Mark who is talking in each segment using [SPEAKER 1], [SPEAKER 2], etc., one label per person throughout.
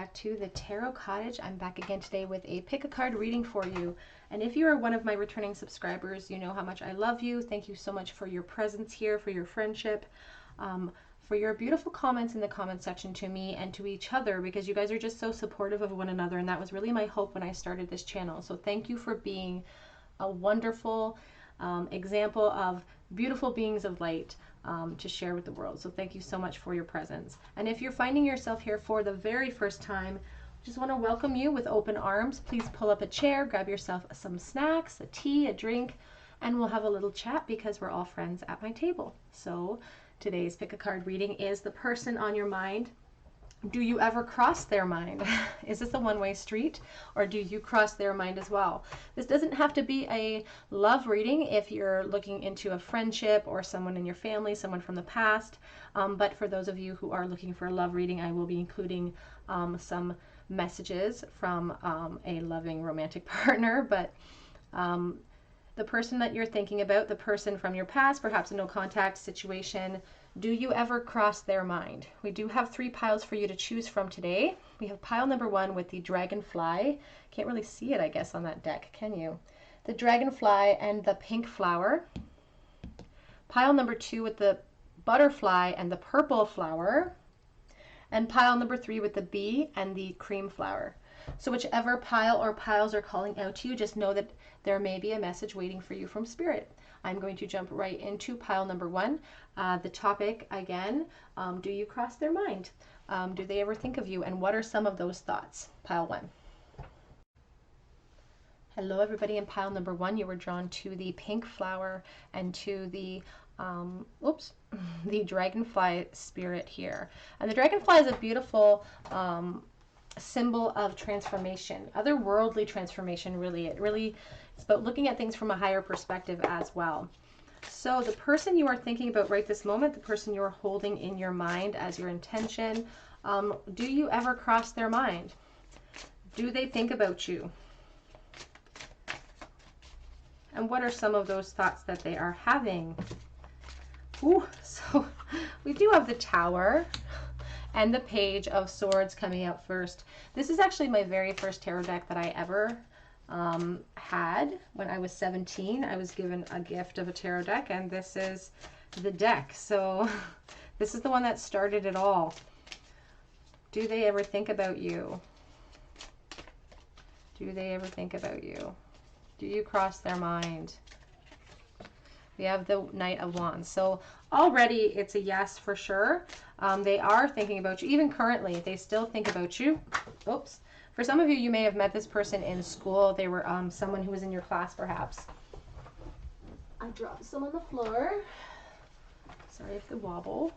[SPEAKER 1] back to the Tarot Cottage. I'm back again today with a pick a card reading for you. And if you are one of my returning subscribers, you know how much I love you. Thank you so much for your presence here, for your friendship, for your beautiful comments in the comment section to me and to each other, because you guys are just so supportive of one another. And that was really my hope when I started this channel. So thank you for being a wonderful example of beautiful beings of light to share with the world. So thank you so much for your presence. And if you're finding yourself here for the very first time, just want to welcome you with open arms. Please pull up a chair, grab yourself some snacks, a tea, a drink, and we'll have a little chat because we're all friends at my table. So today's pick a card reading is the person on your mind. Do you ever cross their mind? Is this a one-way street, or do you cross their mind as well? This doesn't have to be a love reading if you're looking into a friendship or someone in your family, someone from the past. But for those of you who are looking for a love reading, I will be including some messages from a loving romantic partner. But the person that you're thinking about, the person from your past, perhaps a no contact situation, do you ever cross their mind? We do have 3 piles for you to choose from today. We have pile number 1 with the dragonfly. Can't really see it, I guess, on that deck, can you? The dragonfly and the pink flower. Pile number 2 with the butterfly and the purple flower. And pile number 3 with the bee and the cream flower. So whichever pile or piles are calling out to you, just know that there may be a message waiting for you from Spirit. I'm going to jump right into pile number 1. The topic, again, do you cross their mind? Do they ever think of you? And what are some of those thoughts? Pile 1. Hello, everybody. In pile number 1, you were drawn to the pink flower and to the the dragonfly spirit here. And the dragonfly is a beautiful symbol of transformation, otherworldly transformation, really. It's about looking at things from a higher perspective as well. So the person you are thinking about right this moment, the person you are holding in your mind as your intention, do you ever cross their mind? Do they think about you? And what are some of those thoughts that they are having? Ooh, so we do have the Tower and the Page of Swords coming out first. This is actually my very first tarot deck that I ever had. When I was 17, I was given a gift of a tarot deck, and this is the deck. So this is the one that started it all. Do they ever think about you? Do they ever think about you? Do you cross their mind? We have the Knight of Wands. So already it's a yes for sure. They are thinking about you. Even currently, they still think about you. Oops. For some of you, you may have met this person in school. They were someone who was in your class, perhaps. I dropped some on the floor. Sorry if the wobble.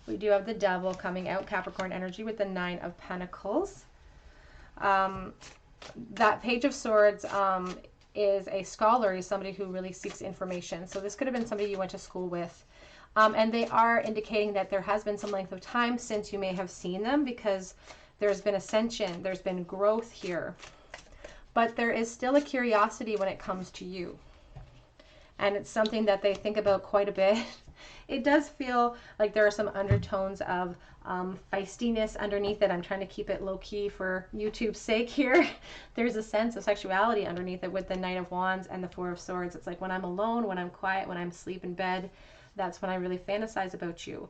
[SPEAKER 1] We do have the Devil coming out, Capricorn energy, with the 9 of Pentacles. That Page of Swords is a scholar, is somebody who really seeks information. So this could have been somebody you went to school with. And they are indicating that there has been some length of time since you may have seen them, because there's been ascension, there's been growth here. But there is still a curiosity when it comes to you. And it's something that they think about quite a bit. It does feel like there are some undertones of feistiness underneath it. I'm trying to keep it low-key for YouTube's sake here. There's a sense of sexuality underneath it with the Knight of Wands and the 4 of Swords. It's like when I'm alone, when I'm quiet, when I'm asleep in bed, that's when I really fantasize about you.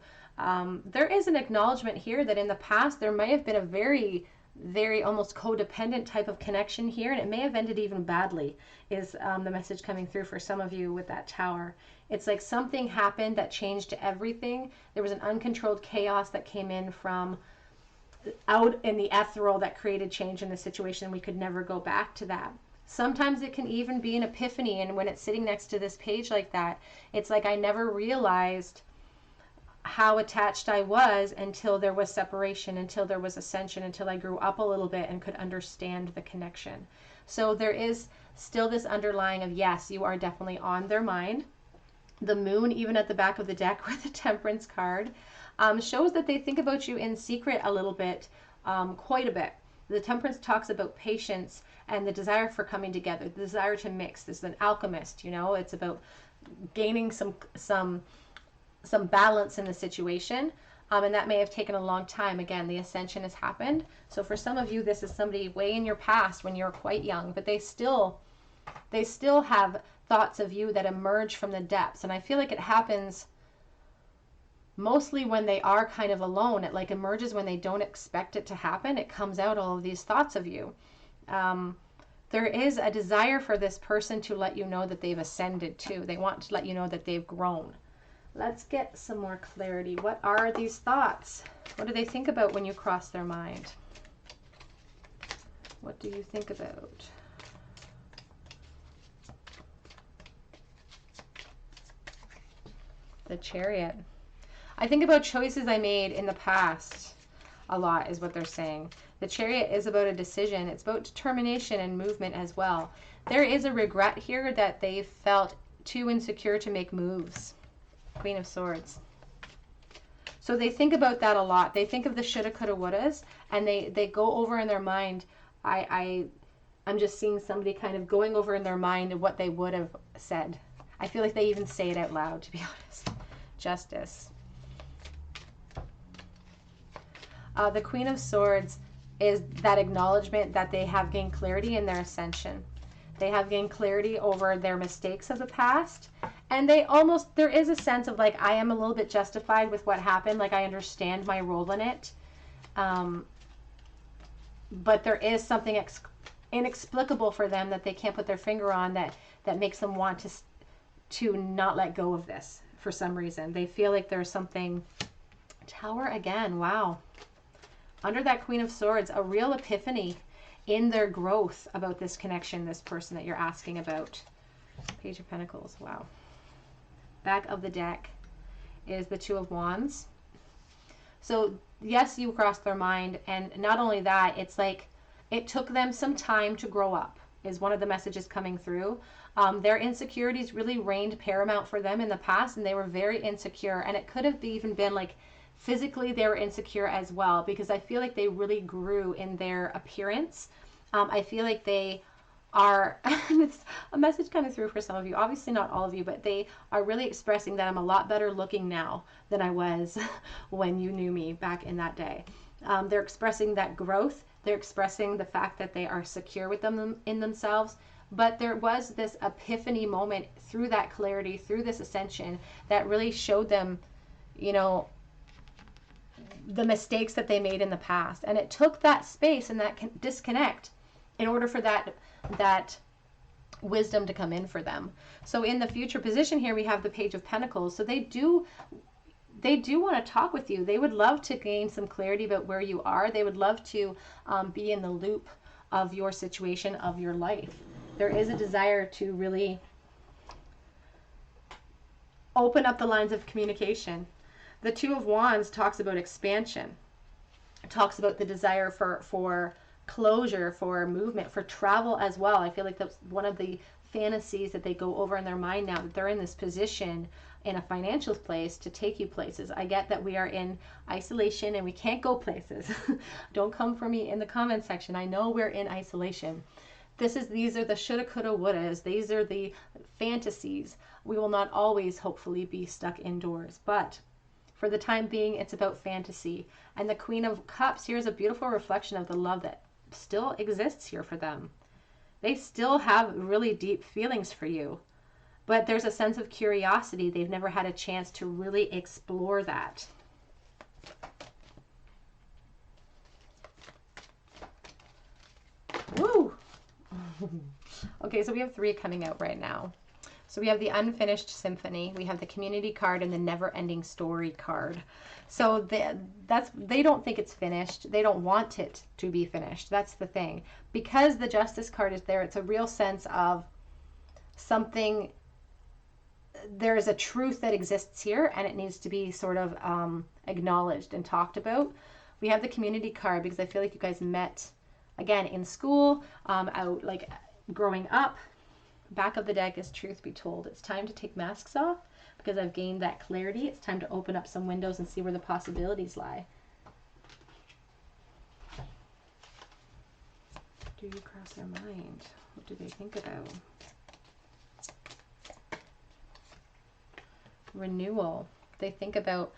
[SPEAKER 1] There is an acknowledgement here that in the past there may have been a very almost codependent type of connection here, and it may have ended even badly, is the message coming through for some of you with that Tower. It's like something happened that changed everything. There was an uncontrolled chaos that came in from out in the ethereal that created change in the situation. We could never go back to that. Sometimes it can even be an epiphany, and when it's sitting next to this page like that, it's like I never realized how attached I was until there was separation, until there was ascension, until I grew up a little bit and could understand the connection. So there is still this underlying of, yes, you are definitely on their mind. The Moon, even at the back of the deck with the Temperance card, shows that they think about you in secret a little bit, quite a bit. The Temperance talks about patience and the desire for coming together, the desire to mix. This is an alchemist, you know, it's about gaining some balance in the situation. And that may have taken a long time. Again, the ascension has happened. So for some of you, this is somebody way in your past when you're quite young, but they still have thoughts of you that emerge from the depths. And I feel like it happens mostly when they are kind of alone. It like emerges when they don't expect it to happen. It comes out, all of these thoughts of you. There is a desire for this person to let you know that they've ascended too. They want to let you know that they've grown. Let's get some more clarity. What are these thoughts? What do they think about when you cross their mind? What do you think about? The Chariot. I think about choices I made in the past a lot, is what they're saying. The Chariot is about a decision. It's about determination and movement as well. There is a regret here that they felt too insecure to make moves. Queen of Swords. So they think about that a lot. They think of the shoulda, coulda, wouldas, and they go over in their mind. I'm just seeing somebody kind of going over in their mind what they would have said. I feel like they even say it out loud, to be honest. Justice. The Queen of Swords is that acknowledgement that they have gained clarity in their ascension. They have gained clarity over their mistakes of the past. And there is a sense of like, I am a little bit justified with what happened. Like, I understand my role in it. But there is something inexplicable for them that they can't put their finger on that makes them want to not let go of this for some reason. They feel like there's something. Tower again. Wow. Under that Queen of Swords, a real epiphany in their growth about this connection, this person that you're asking about. Page of Pentacles. Wow. Back of the deck is the Two of Wands. So yes, you crossed their mind, and not only that, it's like it took them some time to grow up, is one of the messages coming through. Their insecurities really reigned paramount for them in the past, and they were very insecure, and it could have even been like physically they were insecure as well, because I feel like they really grew in their appearance. I feel like they are, a message coming through for some of you, obviously not all of you, but they are really expressing that I'm a lot better looking now than I was when you knew me back in that day. They're expressing that growth. They're expressing the fact that they are secure with them in themselves. But there was this epiphany moment through that clarity, through this ascension, that really showed them, you know, the mistakes that they made in the past. And it took that space and that disconnect in order for that wisdom to come in for them. So in the future position here, we have the Page of Pentacles. So they do want to talk with you. They would love to gain some clarity about where you are. They would love to be in the loop of your situation, of your life. There is a desire to really open up the lines of communication. The Two of Wands talks about expansion. It talks about the desire for closure, for movement, for travel as well. I feel like that's one of the fantasies that they go over in their mind now, that they're in this position in a financial place to take you places. I get that we are in isolation and we can't go places. Don't come for me in the comment section. I know we're in isolation. These are the shoulda, coulda, wouldas. These are the fantasies. We will not always, hopefully, be stuck indoors, but for the time being, it's about fantasy. And the Queen of Cups here is a beautiful reflection of the love that still exists here for them. They still have really deep feelings for you, but there's a sense of curiosity. They've never had a chance to really explore that. Woo! Okay, so we have 3 coming out right now. So we have the Unfinished Symphony, we have the Community card, and the Never Ending Story card. So they don't think it's finished. They don't want it to be finished. That's the thing. Because the Justice card is there, it's a real sense of something. There is a truth that exists here, and it needs to be sort of acknowledged and talked about. We have the Community card because I feel like you guys met, again, in school, out like growing up. Back of the deck is Truth Be Told. It's time to take masks off because I've gained that clarity. It's time to open up some windows and see where the possibilities lie. Do you cross their mind? What do they think about? Renewal. They think about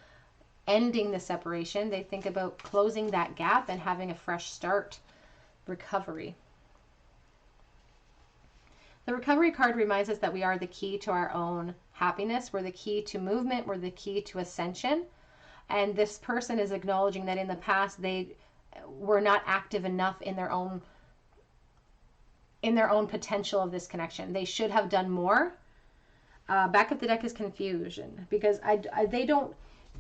[SPEAKER 1] ending the separation. They think about closing that gap and having a fresh start. Recovery. The recovery card reminds us that we are the key to our own happiness. We're the key to movement. We're the key to ascension. And this person is acknowledging that in the past they were not active enough in their own potential of this connection. They should have done more. Back of the deck is confusion, because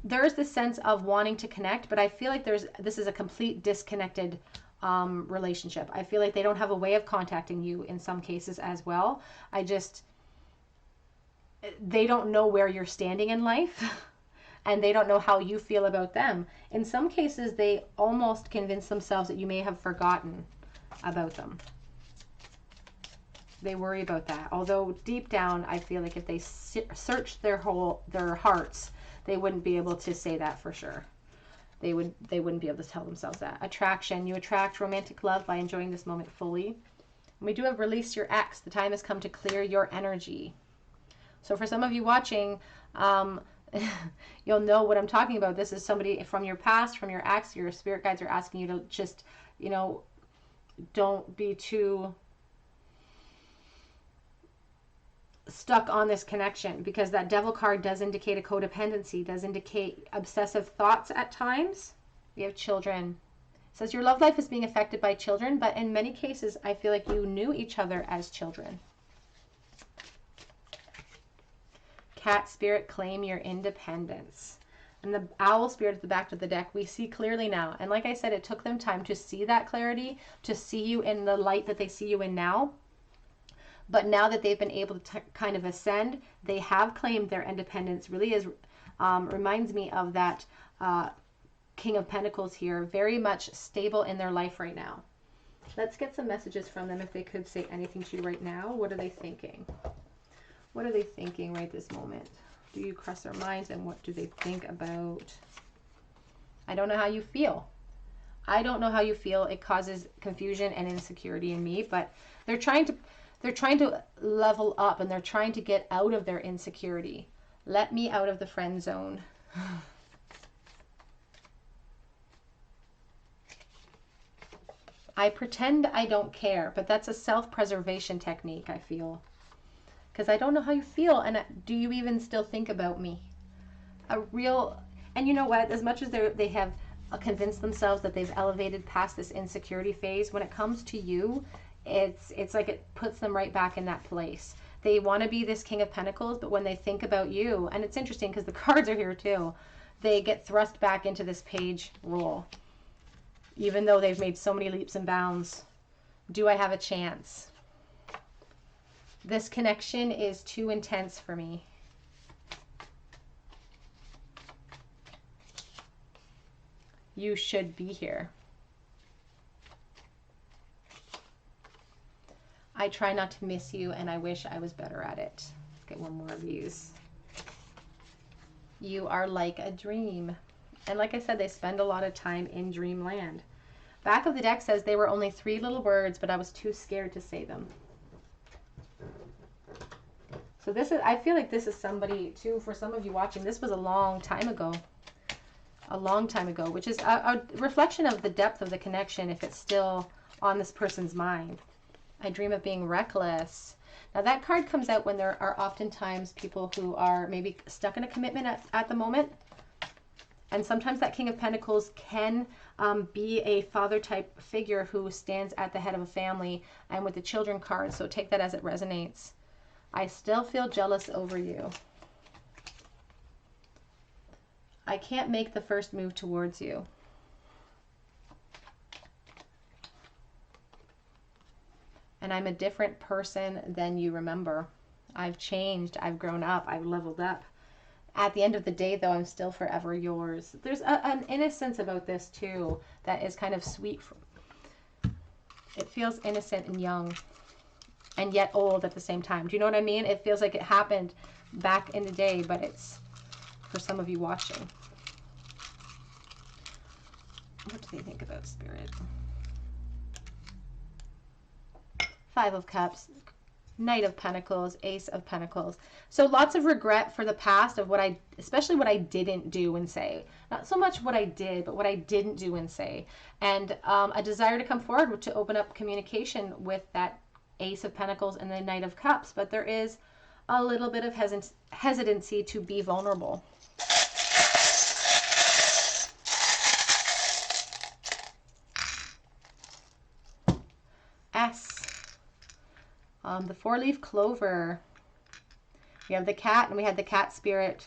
[SPEAKER 1] there is this sense of wanting to connect, but I feel like this is a complete disconnected relationship. I feel like they don't have a way of contacting you in some cases as well. They don't know where you're standing in life and they don't know how you feel about them. In some cases, they almost convince themselves that you may have forgotten about them. They worry about that. Although deep down, I feel like if they searched their hearts, they wouldn't be able to say that for sure. They wouldn't be able to tell themselves that. Attraction. You attract romantic love by enjoying this moment fully. And we do have release your ex. The time has come to clear your energy. So for some of you watching, you'll know what I'm talking about. This is somebody from your past, from your ex. Your spirit guides are asking you to just, don't be too stuck on this connection, because that devil card does indicate a codependency, does indicate obsessive thoughts at times. We have children. It says your love life is being affected by children, but in many cases I feel like you knew each other as children. Cat spirit, claim your independence. And the owl spirit at the back of the deck, we see clearly now. And like I said, it took them time to see that clarity, to see you in the light that they see you in now. But now that they've been able to kind of ascend, they have claimed their independence. Really reminds me of that King of Pentacles here. Very much stable in their life right now. Let's get some messages from them if they could say anything to you right now. What are they thinking? What are they thinking right this moment? Do you cross their minds, and what do they think about? I don't know how you feel. I don't know how you feel. It causes confusion and insecurity in me, but they're trying to level up, and they're trying to get out of their insecurity. Let me out of the friend zone. I pretend I don't care, but that's a self-preservation technique, I feel. Because I don't know how you feel, and do you even still think about me? And you know what? As much as they have convinced themselves that they've elevated past this insecurity phase, when it comes to you, it's like it puts them right back in that place. They want to be this King of Pentacles, but when they think about you, and it's interesting because the cards are here too, they get thrust back into this page role. Even though they've made so many leaps and bounds. Do I have a chance? This connection is too intense for me. You should be here. I try not to miss you, and I wish I was better at it. Let's get one more of these. You are like a dream. And like I said, they spend a lot of time in dreamland. Back of the deck says they were only 3 little words, but I was too scared to say them. So I feel like this is somebody too, for some of you watching, this was a long time ago. A long time ago, which is a reflection of the depth of the connection if it's still on this person's mind. I dream of being reckless. Now that card comes out when there are oftentimes people who are maybe stuck in a commitment at the moment. And sometimes that King of Pentacles can be a father type figure who stands at the head of a family, and with the children card, so take that as it resonates. I still feel jealous over you. I can't make the first move towards you. And I'm a different person than you remember. I've changed, I've grown up, I've leveled up. At the end of the day, though, I'm still forever yours. There's an innocence about this, too, that is kind of sweet. It feels innocent and young, and yet old at the same time. Do you know what I mean? It feels like it happened back in the day, but it's for some of you watching. What do they think about Spirit? 5 of Cups. Knight of Pentacles, Ace of Pentacles. So lots of regret for the past of especially what I didn't do and say. Not so much what I did, but what I didn't do and say. And a desire to come forward to open up communication with that Ace of Pentacles and the Knight of Cups. But there is a little bit of hesitancy to be vulnerable. S. The four-leaf clover. We have the cat, and we had the cat spirit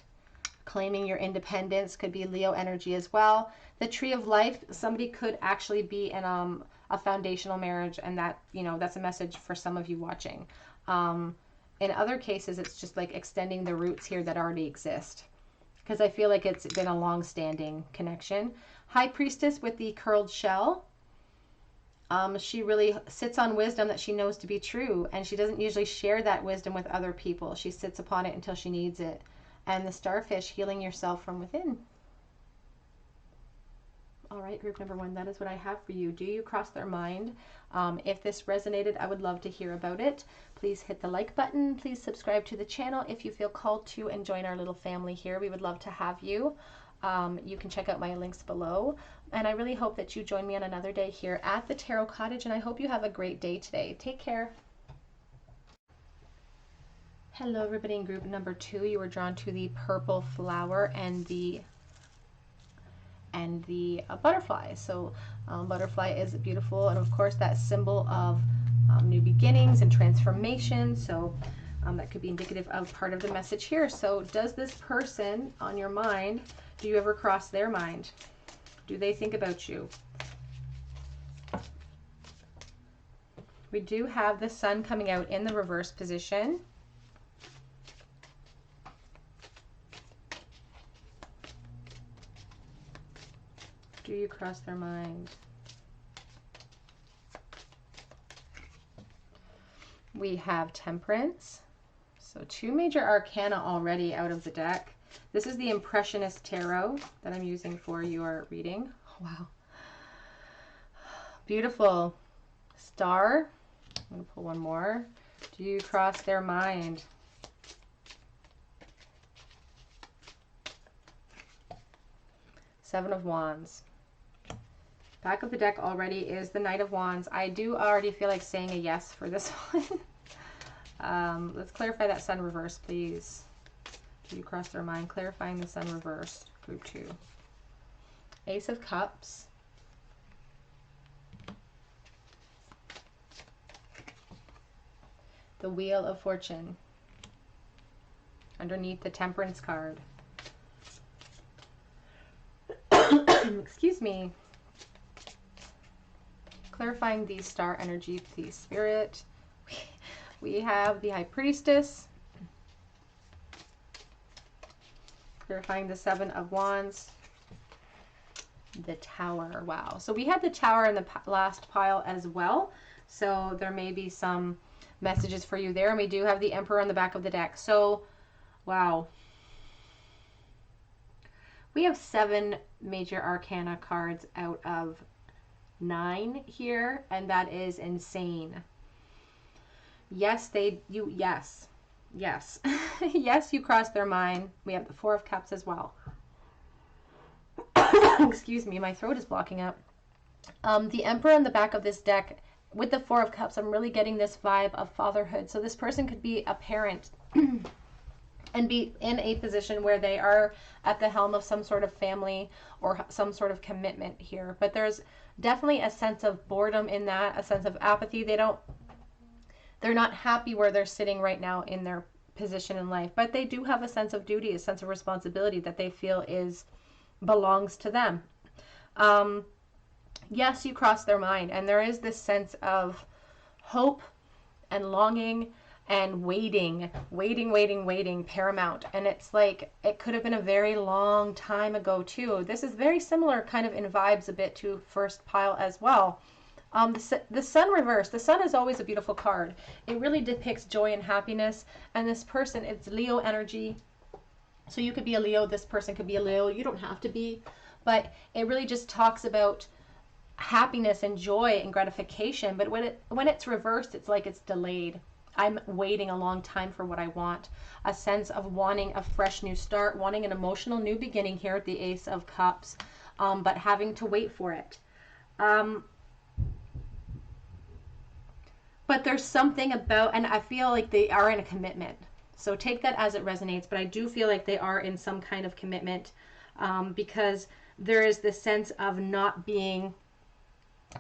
[SPEAKER 1] claiming your independence. Could be Leo energy as well. The tree of life. Somebody could actually be in a foundational marriage, and that, you know, that's a message for some of you watching. In other cases, it's just like extending the roots here that already exist, because I feel like it's been a long-standing connection. High priestess with the curled shell. She really sits on wisdom that she knows to be true, and she doesn't usually share that wisdom with other people. She sits upon it until she needs it. And the starfish, healing yourself from within. All right, group number 1, that is what I have for you. Do you cross their mind? If this resonated, I would love to hear about it. Please hit the like button. Please subscribe to the channel if you feel called to, and join our little family here. We would love to have you. You can check out my links below. And I really hope that you join me on another day here at the Tarot Cottage, and I hope you have a great day today. Take care. Hello, everybody. In group number 2, you were drawn to the purple flower and the butterfly. So butterfly is beautiful, and of course that symbol of new beginnings and transformation. So that could be indicative of part of the message here. So does this person on your mind, do you ever cross their mind? Do they think about you? We do have the sun coming out in the reverse position. Do you cross their mind? We have Temperance. So 2 major arcana already out of the deck. This is the Impressionist Tarot that I'm using for your reading. Wow. Beautiful. Star. I'm going to pull one more. Do you cross their mind? Seven of Wands. Back of the deck already is the Knight of Wands. I do already feel like saying a yes for this one. Let's clarify that sun reverse, please. Do you cross their mind? Clarifying the sun reverse, group 2. Ace of Cups. The Wheel of Fortune. Underneath the Temperance card. Excuse me. Clarifying the star energy, please, Spirit. We have the High Priestess. Clarifying the Seven of Wands. The Tower. Wow. So we had the Tower in the last pile as well. So there may be some messages for you there. And we do have the Emperor on the back of the deck. So, wow. We have 7 major arcana cards out of 9 here, and that is insane. Yes, yes. Yes, you crossed their mind. We have the 4 of Cups as well. Excuse me, my throat is blocking up. The Emperor in the back of this deck with the 4 of Cups, I'm really getting this vibe of fatherhood. So this person could be a parent and be in a position where they are at the helm of some sort of family or some sort of commitment here. But there's definitely a sense of boredom in that, a sense of apathy. They're not happy where they're sitting right now in their position in life, but they do have a sense of duty, a sense of responsibility that they feel belongs to them. Yes, you cross their mind, and there is this sense of hope and longing and waiting paramount. And it's like, it could have been a very long time ago too. This is very similar kind of in vibes a bit to first pile as well. The sun reverse. The sun is always a beautiful card. It really depicts joy and happiness. And this person, it's Leo energy. So you could be a Leo. This person could be a Leo. You don't have to be. But it really just talks about happiness and joy and gratification. But when it's reversed, it's like it's delayed. I'm waiting a long time for what I want. A sense of wanting a fresh new start, wanting an emotional new beginning here at the Ace of Cups, but having to wait for it. But there's something about, and I feel like they are in a commitment. So take that as it resonates, but I do feel like they are in some kind of commitment, because there is this sense of not being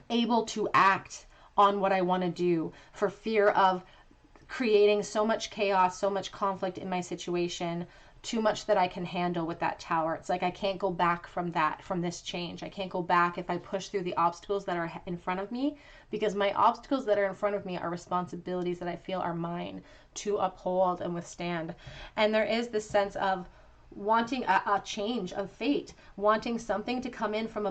[SPEAKER 1] able to act on what I want to do for fear of creating so much chaos, so much conflict in my situation, too much that I can handle with that Tower. It's like I can't go back from that, from this change. I can't go back if I push through the obstacles that are in front of me, because my obstacles that are in front of me are responsibilities that I feel are mine to uphold and withstand. And there is this sense of wanting a change of fate, wanting something to come in from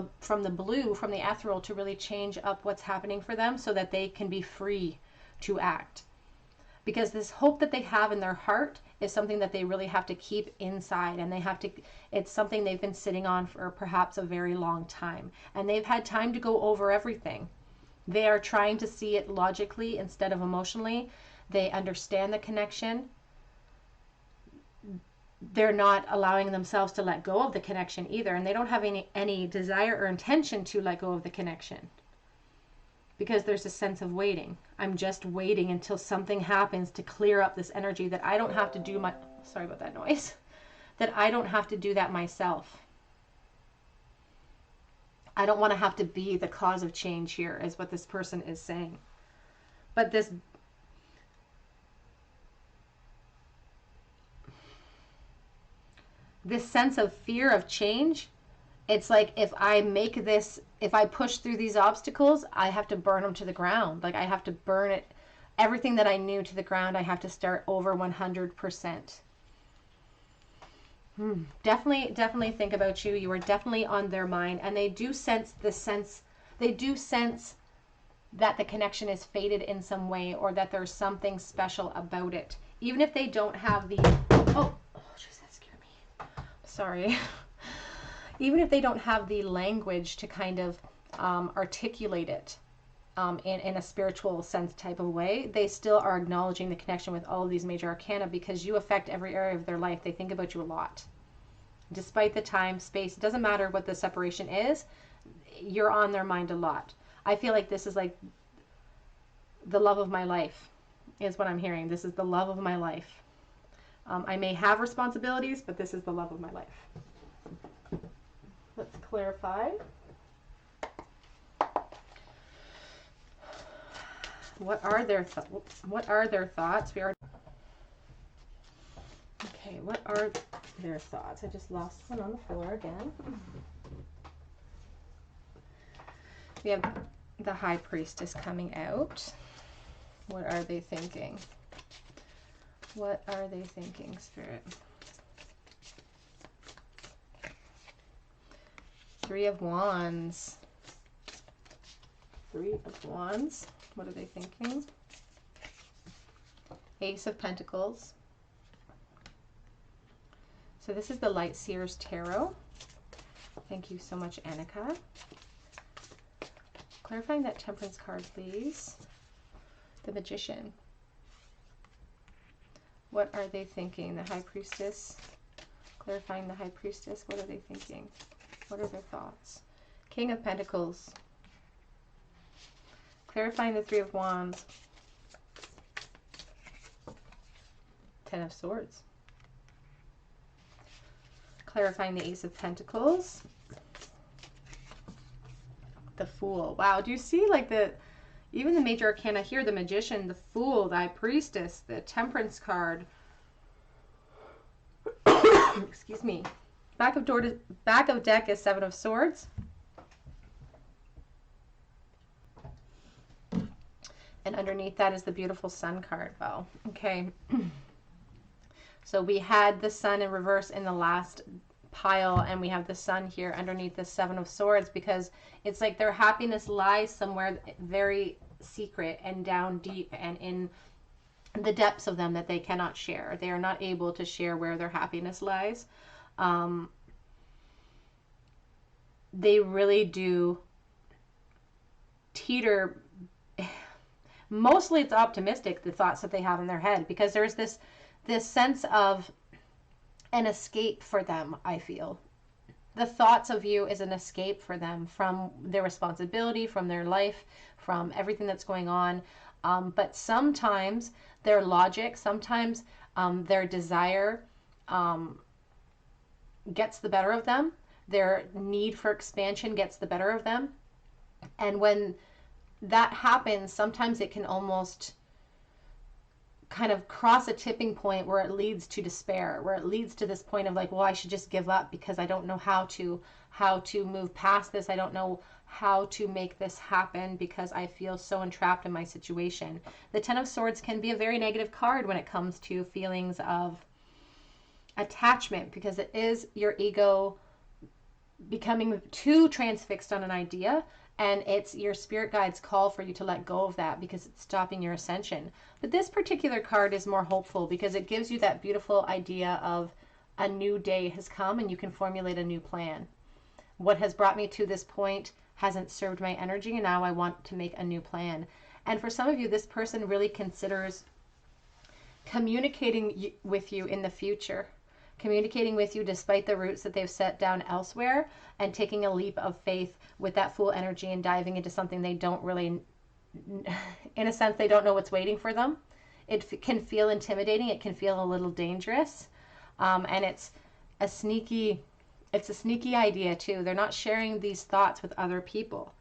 [SPEAKER 1] the blue, from the ethereal, to really change up what's happening for them so that they can be free to act. Because this hope that they have in their heart is something that they really have to keep inside, and they have to, it's something they've been sitting on for perhaps a very long time, and they've had time to go over everything. They are trying to see it logically instead of emotionally. They understand the connection. They're not allowing themselves to let go of the connection either, and they don't have any desire or intention to let go of the connection, because there's a sense of waiting. I'm just waiting until something happens to clear up this energy, that I don't have to do my, sorry about that noise, that I don't have to do that myself. I don't want to have to be the cause of change here, is what this person is saying. But this sense of fear of change, it's like if I make this, if I push through these obstacles, I have to burn them to the ground. Like I have to burn it, everything that I knew, to the ground. I have to start over 100%. Definitely think about you. You are definitely on their mind, and they do sense they do sense that the connection is faded in some way, or that there's something special about it. Even if they don't have the, oh jeez, that scared me. Sorry. Even if they don't have the language to kind of articulate it in a spiritual sense type of way, they still are acknowledging the connection with all of these major arcana, because you affect every area of their life. They think about you a lot. Despite the time, space, it doesn't matter what the separation is, you're on their mind a lot. I feel like this is like the love of my life, is what I'm hearing. This is the love of my life. I may have responsibilities, but this is the love of my life. Let's clarify. What are their thoughts? We are okay. What are their thoughts? I just lost one on the floor again. We have the High Priestess coming out. What are they thinking? What are they thinking, Spirit? Three of Wands. Three of Wands. What are they thinking? Ace of Pentacles. So this is the Light Seers Tarot. Thank you so much, Annika. Clarifying that Temperance card, please. The Magician. What are they thinking? The High Priestess. Clarifying the High Priestess. What are they thinking? What are their thoughts? King of Pentacles. Clarifying the Three of Wands. Ten of Swords. Clarifying the Ace of Pentacles. The Fool. Wow, do you see like even the major arcana here, the Magician, the Fool, the High Priestess, the Temperance card. Excuse me. Back of deck is Seven of Swords. And underneath that is the beautiful Sun card. Wow. Okay. So we had the Sun in reverse in the last pile, and we have the Sun here underneath the Seven of Swords, because it's like their happiness lies somewhere very secret and down deep and in the depths of them that they cannot share. They are not able to share where their happiness lies. They really do teeter Mostly it's optimistic, the thoughts that they have in their head, because there's this sense of an escape for them, I feel. The thoughts of you is an escape for them from their responsibility, from their life, from everything that's going on. But sometimes their logic, sometimes their desire gets the better of them. Their need for expansion gets the better of them. And when that happens, sometimes it can almost kind of cross a tipping point where it leads to despair, where it leads to this point of like, well, I should just give up because I don't know how to move past this. I don't know how to make this happen because I feel so entrapped in my situation. The Ten of Swords can be a very negative card when it comes to feelings of attachment, because it is your ego becoming too transfixed on an idea, and it's your spirit guide's call for you to let go of that because it's stopping your ascension. But this particular card is more hopeful because it gives you that beautiful idea of a new day has come and you can formulate a new plan. What has brought me to this point hasn't served my energy, and now I want to make a new plan. And for some of you, this person really considers communicating with you in the future, communicating with you despite the roots that they've set down elsewhere, and taking a leap of faith with that Fool energy and diving into something they don't really, in a sense, they don't know what's waiting for them. It can feel intimidating. It can feel a little dangerous. And it's a sneaky idea too. They're not sharing these thoughts with other people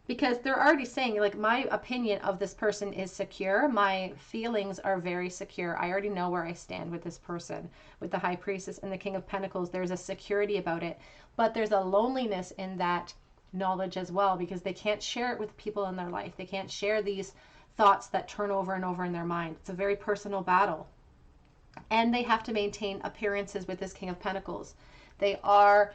[SPEAKER 1] because they're already saying, like, my opinion of this person is secure. My feelings are very secure. I already know where I stand with this person. With the High Priestess and the King of Pentacles, there's a security about it, but there's a loneliness in that knowledge as well, because they can't share it with people in their life. They can't share these thoughts that turn over and over in their mind. It's a very personal battle. And they have to maintain appearances with this King of Pentacles. They are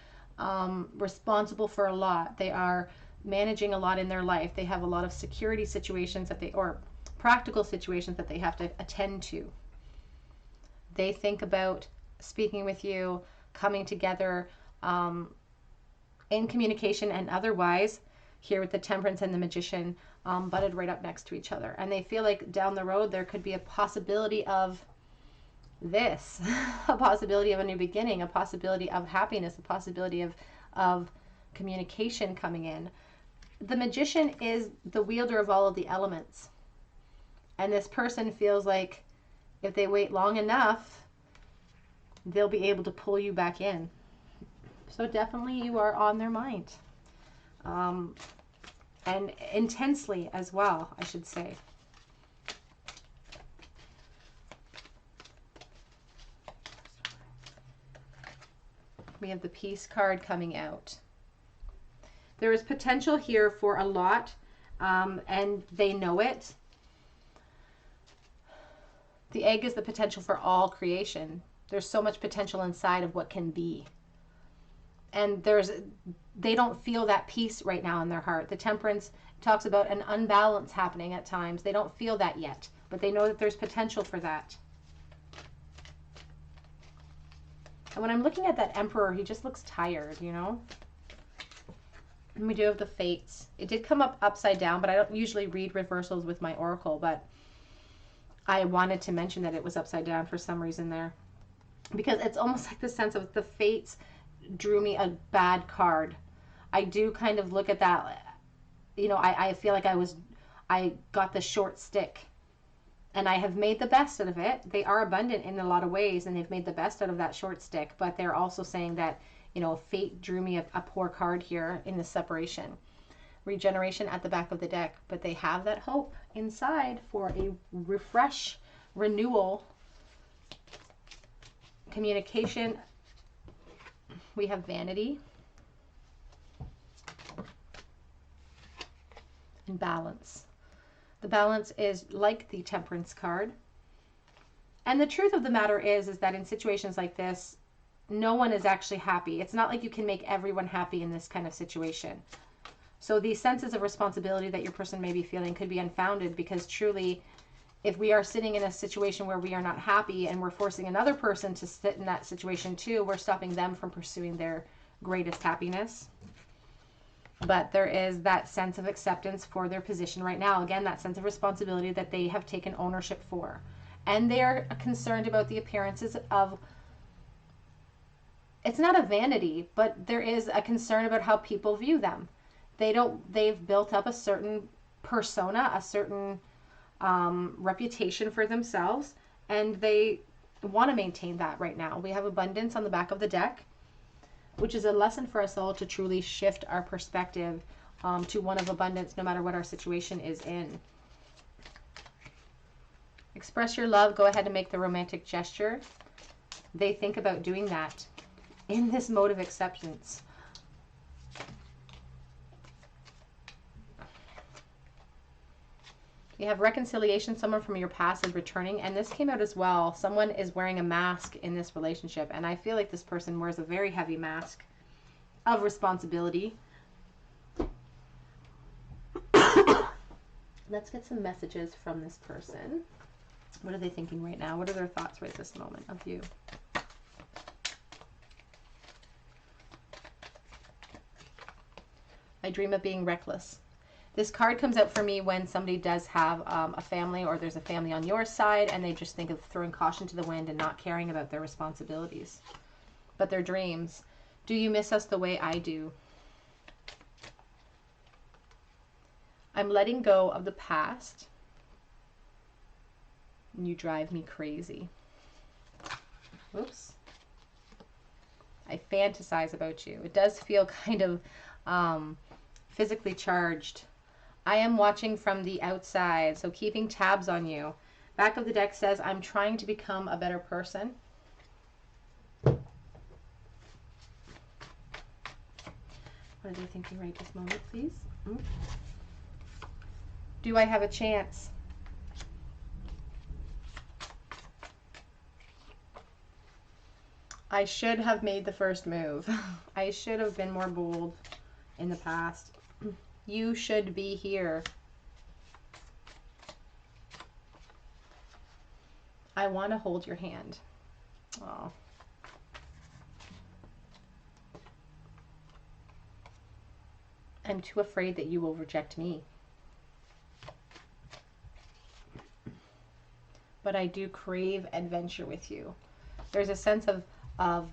[SPEAKER 1] responsible for a lot. They are managing a lot in their life. They have a lot of security situations or practical situations that they have to attend to. They think about speaking with you, coming together in communication and otherwise, here with the Temperance and the Magician butted right up next to each other. And they feel like down the road there could be a possibility of this, a possibility of a new beginning, a possibility of happiness, a possibility of communication coming in. The Magician is the wielder of all of the elements. And this person feels like if they wait long enough, they'll be able to pull you back in. So definitely you are on their mind. And intensely as well, I should say. We have the Peace card coming out. There is potential here for a lot, and they know it. The egg is the potential for all creation. There's so much potential inside of what can be. And they don't feel that peace right now in their heart. The Temperance talks about an unbalance happening at times. They don't feel that yet, but they know that there's potential for that. And when I'm looking at that Emperor, he just looks tired, you know? And we do have the Fates. It did come up upside down, but I don't usually read reversals with my Oracle, but I wanted to mention that it was upside down for some reason there. Because it's almost like the sense of the Fates drew me a bad card. I do kind of look at that, you know, I feel like I got the short stick. And I have made the best out of it. They are abundant in a lot of ways, and they've made the best out of that short stick. But they're also saying that, you know, fate drew me a poor card here in the separation. Regeneration at the back of the deck. But they have that hope inside for a refresh, renewal, communication. We have Vanity and Balance. The Balance is like the Temperance card. And the truth of the matter is that in situations like this, no one is actually happy. It's not like you can make everyone happy in this kind of situation. So these senses of responsibility that your person may be feeling could be unfounded, because truly, if we are sitting in a situation where we are not happy and we're forcing another person to sit in that situation too, we're stopping them from pursuing their greatest happiness. But there is that sense of acceptance for their position right now. Again, that sense of responsibility that they have taken ownership for. And they're concerned about the appearances of, it's not a vanity, but there is a concern about how people view them. They've built up a certain persona, a certain reputation for themselves, and they want to maintain that right now. We have abundance on the back of the deck, which is a lesson for us all to truly shift our perspective to one of abundance, no matter what our situation is in. Express your love. Go ahead and make the romantic gesture. They think about doing that in this mode of acceptance. You have reconciliation. Someone from your past is returning, and this came out as well. Someone is wearing a mask in this relationship, and I feel like this person wears a very heavy mask of responsibility. Let's get some messages from this person. What are they thinking right now? What are their thoughts right this moment of you? I dream of being reckless. This card comes out for me when somebody does have a family, or there's a family on your side, and they just think of throwing caution to the wind and not caring about their responsibilities. But their dreams. Do you miss us the way I do? I'm letting go of the past. You drive me crazy. Oops. I fantasize about you. It does feel kind of physically charged. I am watching from the outside, so keeping tabs on you. Back of the deck says, I'm trying to become a better person. What are they thinking right this moment, please? Do I have a chance? I should have made the first move. I should have been more bold in the past. You should be here. I want to hold your hand. Oh. I'm too afraid that you will reject me. But I do crave adventure with you. There's a sense of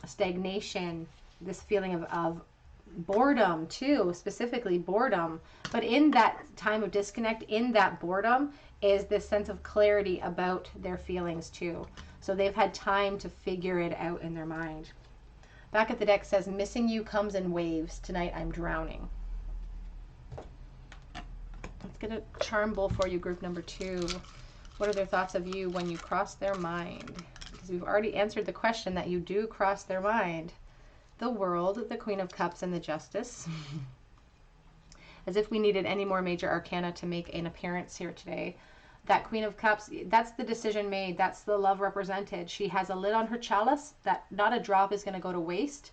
[SPEAKER 1] stagnation, this feeling of boredom too, specifically boredom. But in that time of disconnect, in that boredom, is this sense of clarity about their feelings too. So they've had time to figure it out in their mind. Back at the deck says, missing you comes in waves. Tonight I'm drowning. Let's get a charm bowl for you, group number 2. What are their thoughts of you when you cross their mind? Because we've already answered the question that you do cross their mind. The World, the Queen of Cups, and the Justice. As if we needed any more major arcana to make an appearance here today. That Queen of Cups, that's the decision made. That's the love represented. She has a lid on her chalice that not a drop is going to go to waste.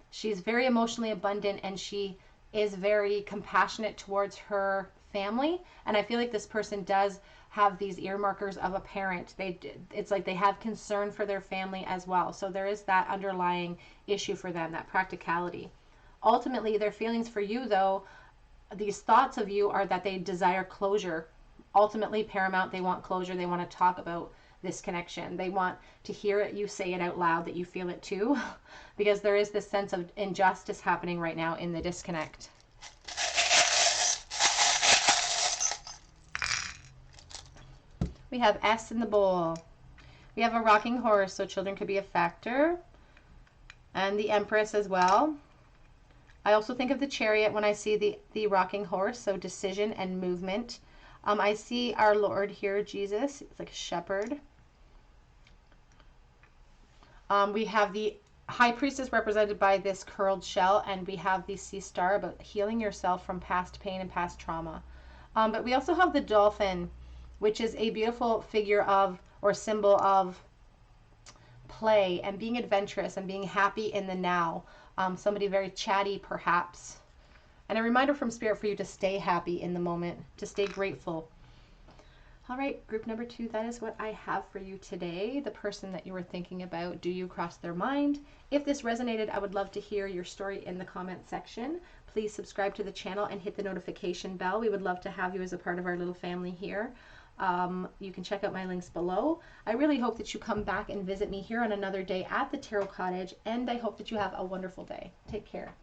[SPEAKER 1] She's very emotionally abundant, and she is very compassionate towards her family. And I feel like this person does have these earmarkers of a parent. It's like they have concern for their family as well. So there is that underlying issue for them, that practicality. Ultimately, their feelings for you, though, these thoughts of you are that they desire closure. Ultimately, paramount, they want closure. They want to talk about this connection. They want to hear it, you say it out loud, that you feel it too, because there is this sense of injustice happening right now in the disconnect. We have S in the bowl. We have a rocking horse, so children could be a factor. And the Empress as well. I also think of the Chariot when I see the rocking horse, so decision and movement. I see our Lord here, Jesus. It's like a shepherd. We have the High Priestess represented by this curled shell, and we have the Sea Star about healing yourself from past pain and past trauma. But we also have the Dolphin, which is a beautiful figure of, or symbol of, play and being adventurous and being happy in the now. Somebody very chatty, perhaps. And a reminder from Spirit for you to stay happy in the moment, to stay grateful. All right, group number 2, that is what I have for you today. The person that you were thinking about, do you cross their mind? If this resonated, I would love to hear your story in the comment section. Please subscribe to the channel and hit the notification bell. We would love to have you as a part of our little family here. You can check out my links below. I really hope that you come back and visit me here on another day at the Tarot Cottage, and I hope that you have a wonderful day. Take care.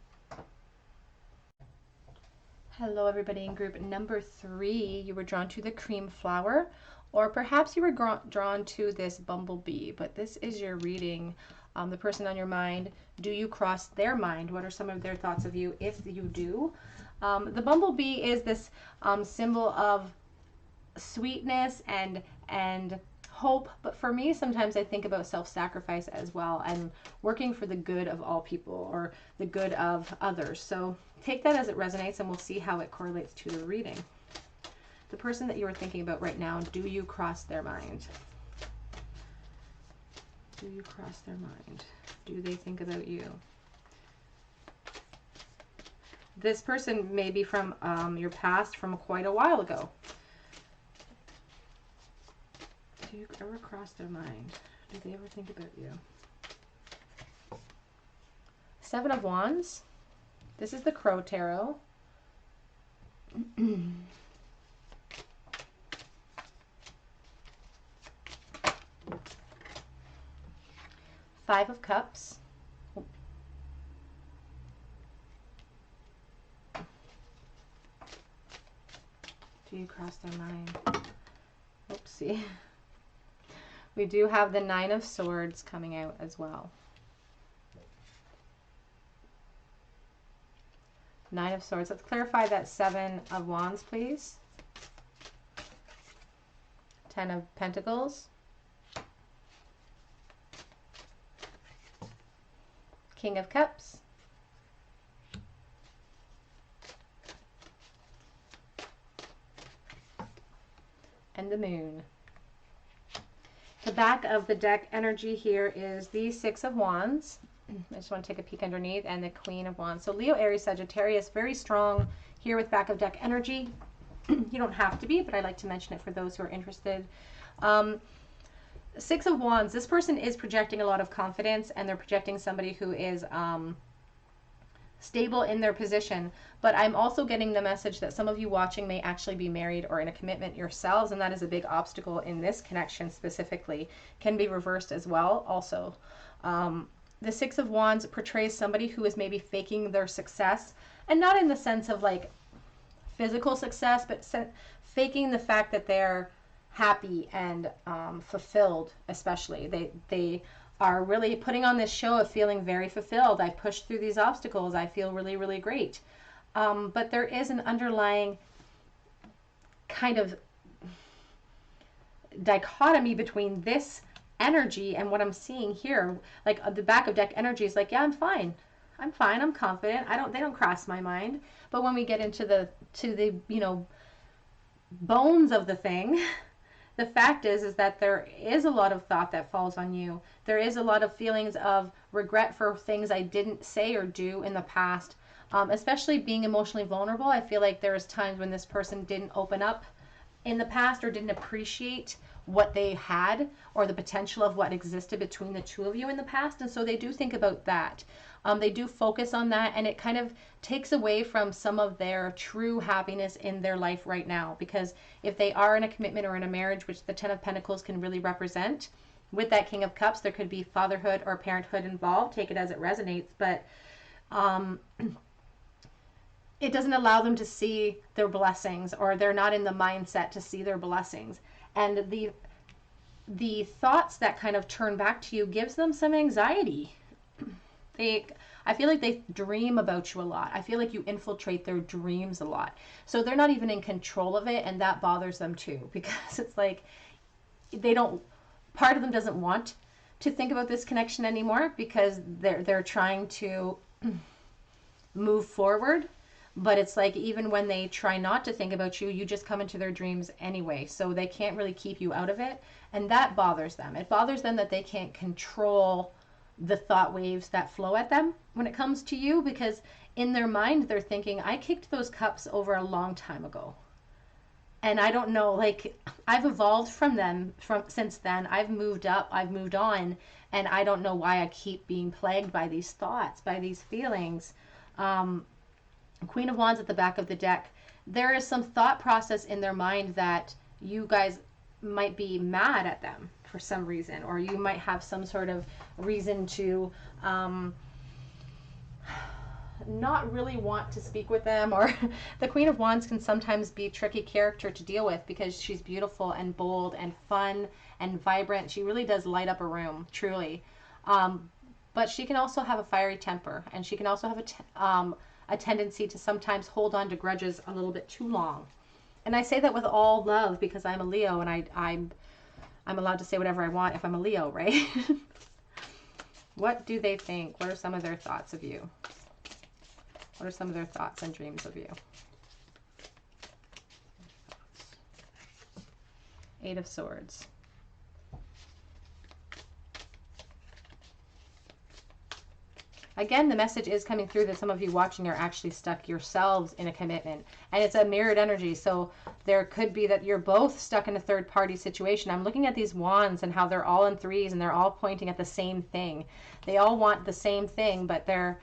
[SPEAKER 1] Hello everybody. In group number 3, you were drawn to the cream flower, or perhaps you were drawn to this bumblebee, but this is your reading. The person on your mind, do you cross their mind? What are some of their thoughts of you if you do? The bumblebee is this symbol of sweetness and hope, but for me sometimes I think about self-sacrifice as well, and working for the good of all people or the good of others. So take that as it resonates, and we'll see how it correlates to the reading. The person that you are thinking about right now, do you cross their mind? Do you cross their mind? Do they think about you? This person may be from your past, from quite a while ago. Do you ever cross their mind? Do they ever think about you? 7 of Wands. This is the Crow Tarot. 5 of Cups. Do you cross their mind? Oopsie. We do have the 9 of Swords coming out as well. 9 of Swords. Let's clarify that 7 of Wands, please. 10 of Pentacles. King of Cups. And the Moon. The back of the deck energy here is the 6 of Wands. I just want to take a peek underneath, and the Queen of Wands. So Leo, Aries, Sagittarius, very strong here with back of deck energy. You don't have to be, but I like to mention it for those who are interested. 6 of Wands, this person is projecting a lot of confidence, and they're projecting somebody who is stable in their position. But I'm also getting the message that some of you watching may actually be married or in a commitment yourselves, and that is a big obstacle in this connection specifically. Can be reversed as well also. The 6 of Wands portrays somebody who is maybe faking their success, and not in the sense of like physical success, but faking the fact that they're happy and fulfilled. Especially they are really putting on this show of feeling very fulfilled. I pushed through these obstacles. I feel really, really great. But there is an underlying kind of dichotomy between this energy and what I'm seeing here. Like the back of deck energy is like, yeah, I'm fine, I'm confident, they don't cross my mind. But when we get into the you know, bones of the thing, the fact is that there is a lot of thought that falls on you. There is a lot of feelings of regret for things I didn't say or do in the past, especially being emotionally vulnerable. I feel like there's times when this person didn't open up in the past or didn't appreciate what they had or the potential of what existed between the two of you in the past. And so they do think about that. They do focus on that, and it kind of takes away from some of their true happiness in their life right now. Because if they are in a commitment or in a marriage, which the 10 of Pentacles can really represent, with that King of Cups, there could be fatherhood or parenthood involved. Take it as it resonates. But it doesn't allow them to see their blessings, or they're not in the mindset to see their blessings. And the thoughts that kind of turn back to you gives them some anxiety. I feel like they dream about you a lot. I feel like you infiltrate their dreams a lot. So they're not even in control of it, and that bothers them too, because it's like part of them doesn't want to think about this connection anymore, because they're trying to move forward. But it's like, even when they try not to think about you, you just come into their dreams anyway. So they can't really keep you out of it. And that bothers them. It bothers them that they can't control the thought waves that flow at them when it comes to you, because in their mind, they're thinking, I kicked those cups over a long time ago. And I don't know, like, I've evolved from them since then. I've moved up, I've moved on, and I don't know why I keep being plagued by these thoughts, by these feelings. Queen of Wands at the back of the deck. There is some thought process in their mind that you guys might be mad at them for some reason, or you might have some sort of reason to not really want to speak with them, or the Queen of Wands can sometimes be a tricky character to deal with because she's beautiful and bold and fun and vibrant. She really does light up a room, truly. But she can also have a fiery temper, and she can also have a tendency to sometimes hold on to grudges a little bit too long. And I say that with all love because I'm a Leo, and I'm allowed to say whatever I want if I'm a Leo, right? What do they think? What are some of their thoughts of you? What are some of their thoughts and dreams of you? Eight of Swords. Again, the message is coming through that some of you watching are actually stuck yourselves in a commitment. And it's a mirrored energy. So there could be that you're both stuck in a third party situation. I'm looking at these wands and how they're all in threes and they're all pointing at the same thing. They all want the same thing, but they're...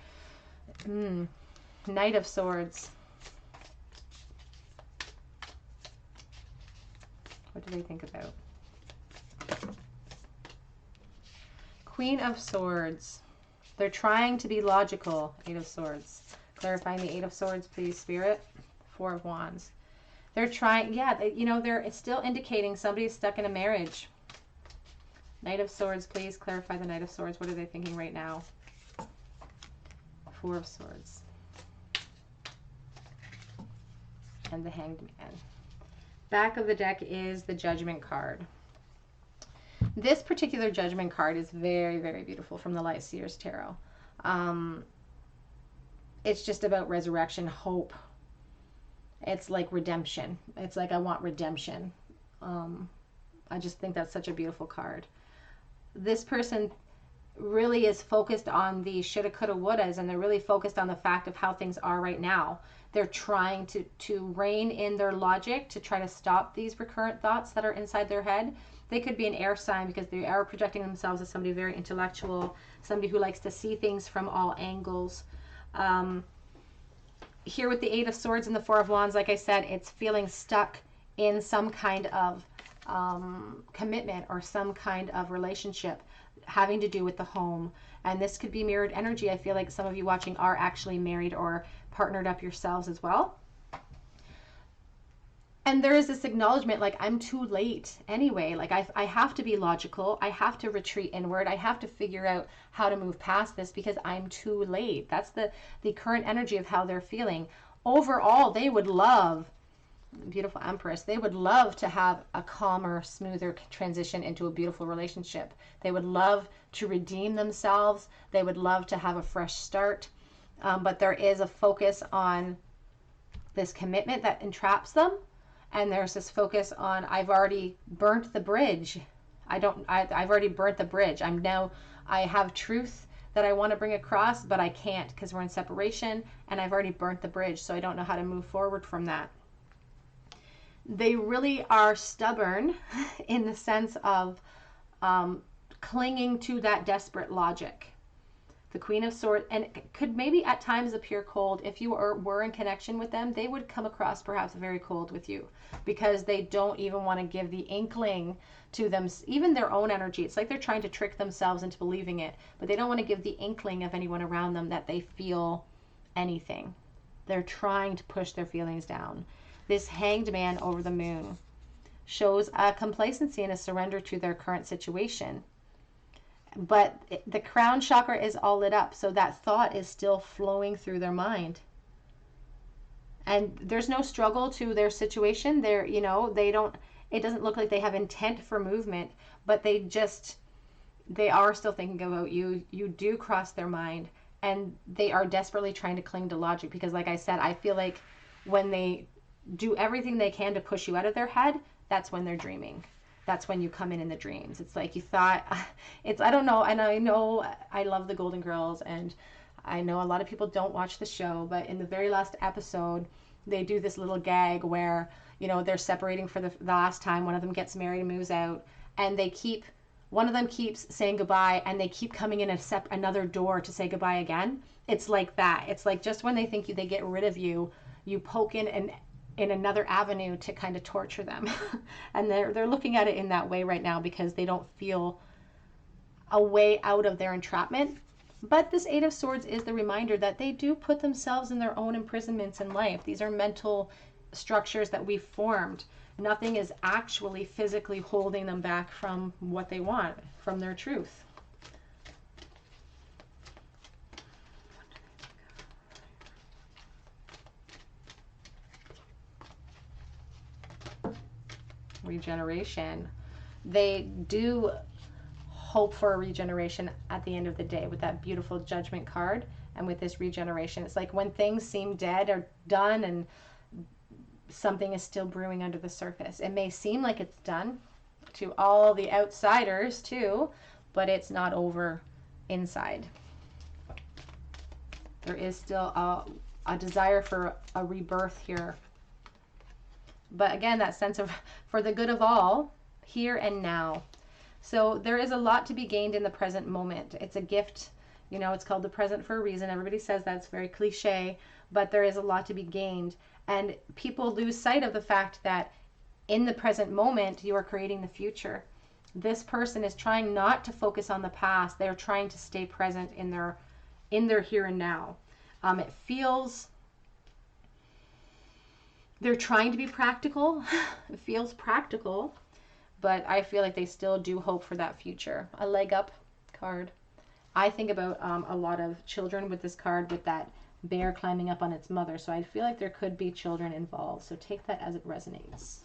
[SPEAKER 1] Knight of Swords. What do they think about? Queen of Swords. They're trying to be logical. Eight of Swords. Clarifying the Eight of Swords, please, Spirit. Four of Wands. They're trying, yeah, it's still indicating somebody's stuck in a marriage. Knight of Swords, please clarify the Knight of Swords. What are they thinking right now? Four of Swords. And the Hanged Man. Back of the deck is the Judgment card. This particular Judgment card is very, very beautiful from the Light Seers Tarot. It's just about resurrection, hope. It's like redemption. It's like I want redemption. I just think that's such a beautiful card. This person really is focused on the shoulda, coulda, wouldas, and they're really focused on the fact of how things are right now. They're trying to rein in their logic to try to stop these recurrent thoughts that are inside their head. They could be an air sign because they are projecting themselves as somebody very intellectual, somebody who likes to see things from all angles. Here with the Eight of Swords and the Four of Wands, like I said, it's feeling stuck in some kind of commitment or some kind of relationship having to do with the home. And this could be mirrored energy. I feel like some of you watching are actually married or partnered up yourselves as well. And there is this acknowledgement, like, I'm too late anyway. Like, I have to be logical. I have to retreat inward. I have to figure out how to move past this because I'm too late. That's the current energy of how they're feeling. Overall, they would love, beautiful Empress, they would love to have a calmer, smoother transition into a beautiful relationship. They would love to redeem themselves. They would love to have a fresh start. But there is a focus on this commitment that entraps them. And there's this focus on, I've already burnt the bridge. I've already burnt the bridge. I have truth that I want to bring across, but I can't because we're in separation and I've already burnt the bridge. So I don't know how to move forward from that. They really are stubborn in the sense of clinging to that desperate logic. The Queen of Swords, and it could maybe at times appear cold. If you were in connection with them, they would come across perhaps very cold with you because they don't even want to give the inkling to them, even their own energy. It's like they're trying to trick themselves into believing it, but they don't want to give the inkling of anyone around them that they feel anything. They're trying to push their feelings down. This Hanged Man over the moon shows a complacency and a surrender to their current situation. But the crown chakra is all lit up, so that thought is still flowing through their mind. And there's no struggle to their situation. It doesn't look like they have intent for movement, but they are still thinking about you. You do cross their mind, and they are desperately trying to cling to logic because, like I said, I feel like when they do everything they can to push you out of their head, that's when they're dreaming. That's when you come in the dreams. It's like you thought, I don't know, and I know I love the Golden Girls, and I know a lot of people don't watch the show, but in the very last episode, they do this little gag where, you know, they're separating for the last time. One of them gets married and moves out, and one of them keeps saying goodbye, and they keep coming in another door to say goodbye again. It's like that. It's like just when they think they get rid of you, you poke in another avenue to kind of torture them. And they're looking at it in that way right now because they don't feel a way out of their entrapment. But this Eight of Swords is the reminder that they do put themselves in their own imprisonments in life. These are mental structures that we've formed. Nothing is actually physically holding them back from what they want, from their truth. Regeneration. They do hope for a regeneration at the end of the day with that beautiful Judgment card and with this regeneration. It's like when things seem dead or done and something is still brewing under the surface. It may seem like it's done to all the outsiders too, but it's not over inside. There is still a desire for a rebirth here. But again, that sense of for the good of all, here and now. So there is a lot to be gained in the present moment. It's a gift, you know, it's called the present for a reason. Everybody says that's very cliche, but there is a lot to be gained. And people lose sight of the fact that in the present moment, you are creating the future. This person is trying not to focus on the past. They're trying to stay present in their here and now. It feels they're trying to be practical. It feels practical, but I feel like they still do hope for that future. A leg up card. I think about a lot of children with this card, with that bear climbing up on its mother. So I feel like there could be children involved. So take that as it resonates.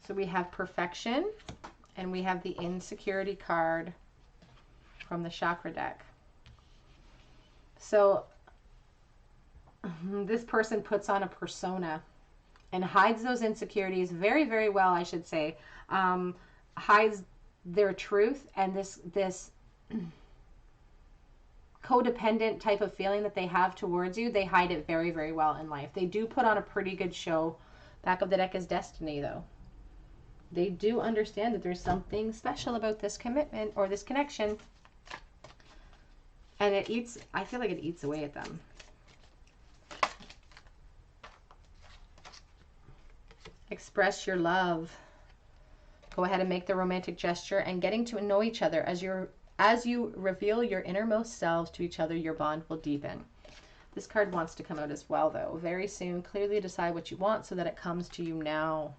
[SPEAKER 1] So we have perfection, and we have the insecurity card from the chakra deck. So this person puts on a persona and hides those insecurities very, very well, I should say. Hides their truth and this codependent type of feeling that they have towards you. They hide it very, very well in life. They do put on a pretty good show. Back of the deck is Destiny, though. They do understand that there's something special about this commitment or this connection. And it eats, I feel like it eats away at them. Express your love. Go ahead and make the romantic gesture, and getting to know each other. As you reveal your innermost selves to each other, your bond will deepen. This card wants to come out as well, though. Very soon, clearly decide what you want so that it comes to you now.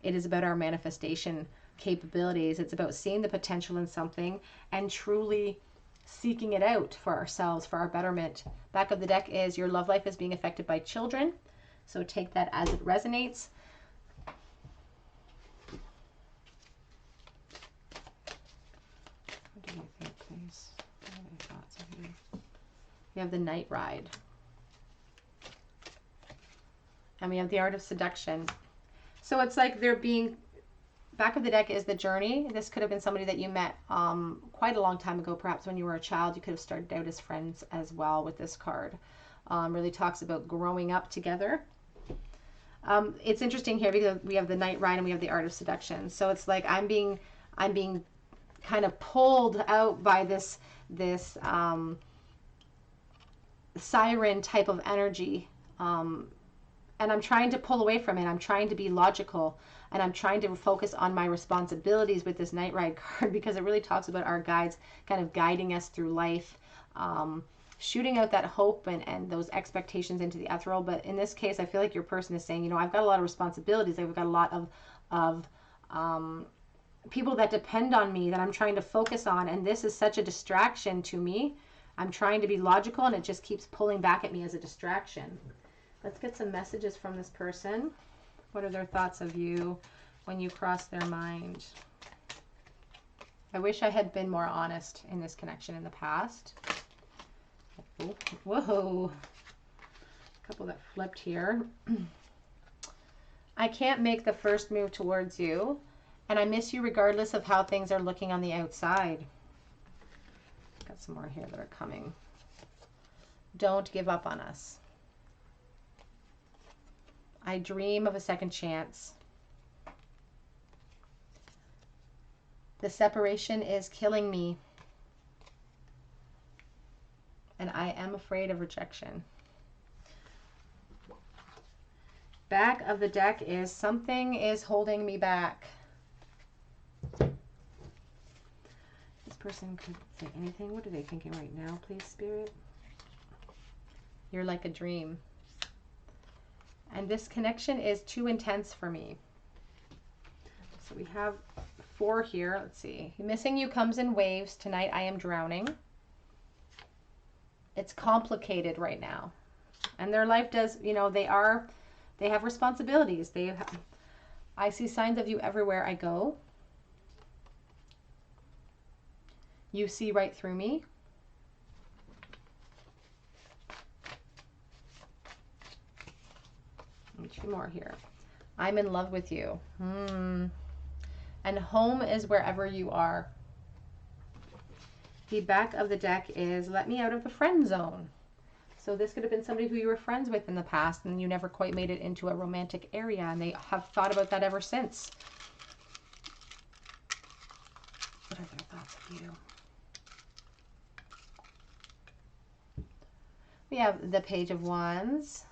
[SPEAKER 1] It is about our manifestation capabilities. It's about seeing the potential in something and truly seeking it out for ourselves, for our betterment. Back of the deck is your love life is being affected by children. So take that as it resonates. What do you think, please? What are your thoughts of you? We have the Night Ride. And we have the Art of Seduction. So it's like they're being, back of the deck is the journey. This could have been somebody that you met quite a long time ago, perhaps when you were a child. You could have started out as friends as well with this card. Really talks about growing up together. It's interesting here because we have the Night Ride and we have the Art of Seduction. So it's like I'm being kind of pulled out by this siren type of energy. And I'm trying to pull away from it. I'm trying to be logical, and I'm trying to focus on my responsibilities with this Night Ride card, because it really talks about our guides kind of guiding us through life, shooting out that hope and those expectations into the ethereal. But in this case, I feel like your person is saying, you know, I've got a lot of responsibilities. I've got a lot of people that depend on me that I'm trying to focus on, and this is such a distraction to me. I'm trying to be logical, and it just keeps pulling back at me as a distraction. Let's get some messages from this person. What are their thoughts of you when you cross their mind? I wish I had been more honest in this connection in the past. Oh, whoa. A couple that flipped here. I can't make the first move towards you, And I miss you regardless of how things are looking on the outside. Got some more here that are coming. Don't give up on us. I dream of a second chance. The separation is killing me. And I am afraid of rejection. Back of the deck is something is holding me back. This person could say anything. What are they thinking right now, please, Spirit? You're like a dream. And this connection is too intense for me. So we have 4 here. Let's see. Missing you comes in waves. Tonight I am drowning. It's complicated right now. And their life does, you know, they have responsibilities. I see signs of you everywhere I go. You see right through me. And 2 more here. I'm in love with you. And home is wherever you are. The back of the deck is let me out of the friend zone. So this could have been somebody who you were friends with in the past and you never quite made it into a romantic area, and they have thought about that ever since. What are their thoughts of you? We have the Page of Wands.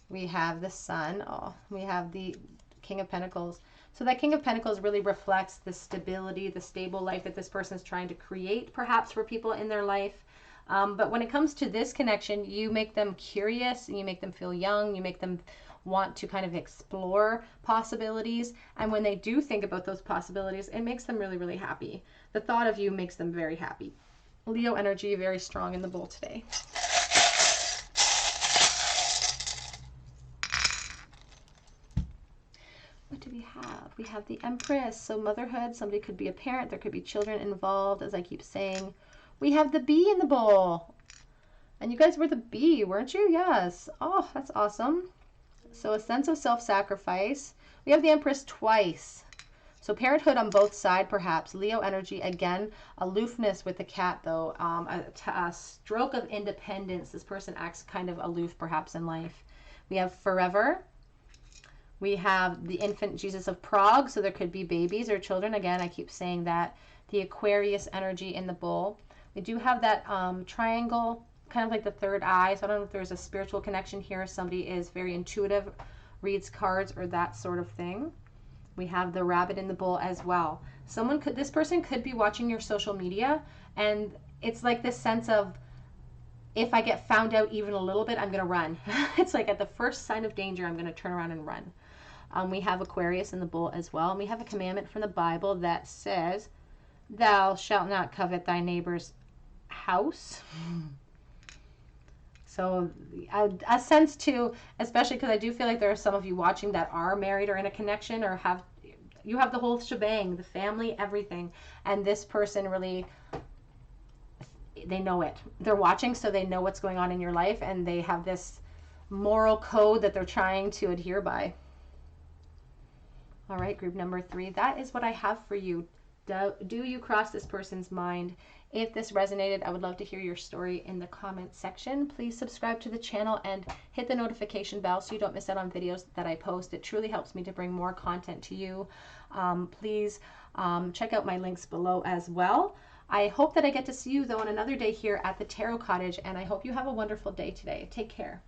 [SPEAKER 1] We have the Sun. Oh, we have the King of Pentacles. So that King of Pentacles really reflects the stability, the stable life that this person is trying to create, perhaps for people in their life. But when it comes to this connection, you make them curious, you make them feel young, you make them want to kind of explore possibilities. And when they do think about those possibilities, it makes them really, really happy. The thought of you makes them very happy. Leo energy, very strong in the bull today. What do we have? We have the Empress. So motherhood, somebody could be a parent. There could be children involved, as I keep saying. We have the Bee in the bowl. And you guys were the bee, weren't you? Yes. Oh, that's awesome. So a sense of self-sacrifice. We have the Empress twice. So parenthood on both sides, perhaps. Leo energy, again, aloofness with the cat, though. A stroke of independence. This person acts kind of aloof, perhaps, in life. We have forever. We have the infant Jesus of Prague, so there could be babies or children. Again, I keep saying that. The Aquarius energy in the bull. We do have that triangle, kind of like the third eye. So I don't know if there's a spiritual connection here. Somebody is very intuitive, reads cards or that sort of thing. We have the rabbit in the bull as well. This person could be watching your social media, and it's like this sense of, if I get found out even a little bit, I'm going to run. It's like at the first sign of danger, I'm going to turn around and run. We have Aquarius in the bull as well. And we have a commandment from the Bible that says, thou shalt not covet thy neighbor's house. So a sense too, especially because I do feel like there are some of you watching that are married or in a connection, or you have the whole shebang, the family, everything. And this person really, they know it. They're watching, so they know what's going on in your life, and they have this moral code that they're trying to adhere by. All right, group number 3. That is what I have for you. Do you cross this person's mind? If this resonated, I would love to hear your story in the comment section. Please subscribe to the channel and hit the notification bell so you don't miss out on videos that I post. It truly helps me to bring more content to you. Please check out my links below as well. I hope that I get to see you, though, on another day here at the Tarot Cottage, and I hope you have a wonderful day today. Take care.